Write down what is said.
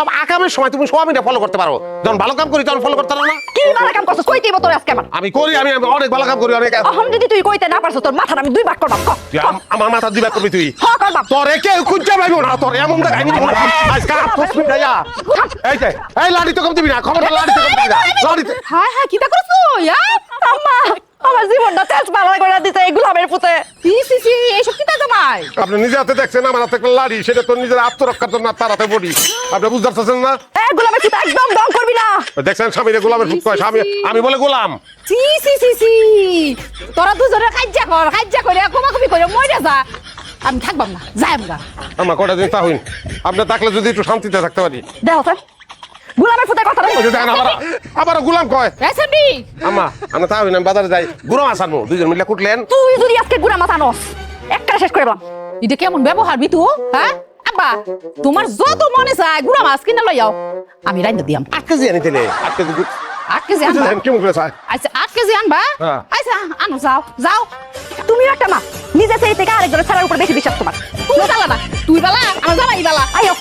সব আকামের সময় তুমি স্বামীটা ফলো করতে পারো, যখন ভালো কাম করি তখন ফলো করতে পারো না। কি ভালো কাম করছস কইতে দিব তোর আজকে আমার আমি করি, আমি অনেক ভালো কাম করি, অনেক। এখন যদি তুই কইতে না পারছস তোর মাথাটা আমি দুই ভাগ করবাম আমার মাথা দিবা করবি তুই? হ্যাঁ করবাম তোরে কেউ খুঁজে পাইবো না, তোর এমন দেখাইনি আজকে আপনি যাইয়া এই লাড়ি তো কম দিবি না, খবরটা লাড়ি তো কম দিবি না, লাড়ি তো। হ্যাঁ হ্যাঁ কিটা করছস আম্মা আমার জীবনটা তেজ পালা করে দিতে এই গোলামের পুতে সি এইসব কিটা জামাই আপনি নিজে হাতে দেখছেন আমার হাতে একটা লাড়ি, সেটা তো নিজের আত্মরক্ষার জন্য তার হাতে বডি। আপনি বুঝতে পারছেন না? এ গোলামের পুতে একদম দম করবি না। দেখছেন স্বামীরে গোলামের ফুট কয়, স্বামী আমি বলে গোলাম। সি তোরা দুজনে কাজ্জা করে কোমাকুমি করে মরে যা, আমি থাকবাম না, যাই আমরা। আমার কটা দিন তা হইন, আপনি থাকলে যদি একটু শান্তিতে থাকতে পারি। দেখো স্যার গোলামের পুতে কথা ওই যে দেখেন আবার গোলাম কয়। এসবি আম্মা আমরা তা হইন, আমি বাজারে যাই, গুঁড়ো মাছ আনবো, দুইজন মিলে কুটলেন। তুই যদি আজকে গুড়া মাছ আনস একটা শেষ করে দিলাম। এটা কেমন ব্যবহার বিতু? হ্যাঁ আব্বা, তোমার যত মনে চায় গুড়া মাছ কিনে লই যাও, আমি রাইন্দা দিয়াম। 8 কেজি আনি দিলে, 8 কেজি 8 কেজি আনবা? কেমন করে চায়? আচ্ছা 8 কেজি আনবা? হ্যাঁ। আচ্ছা আনো, যাও যাও। তুমিও একটা মা, নিজে সেই থেকে আরেকজনের ছাড়ার উপর বেশি বিশ্বাস তোমার। তুই বালা না, তুই বালা, আমার জামাই বালা। আইও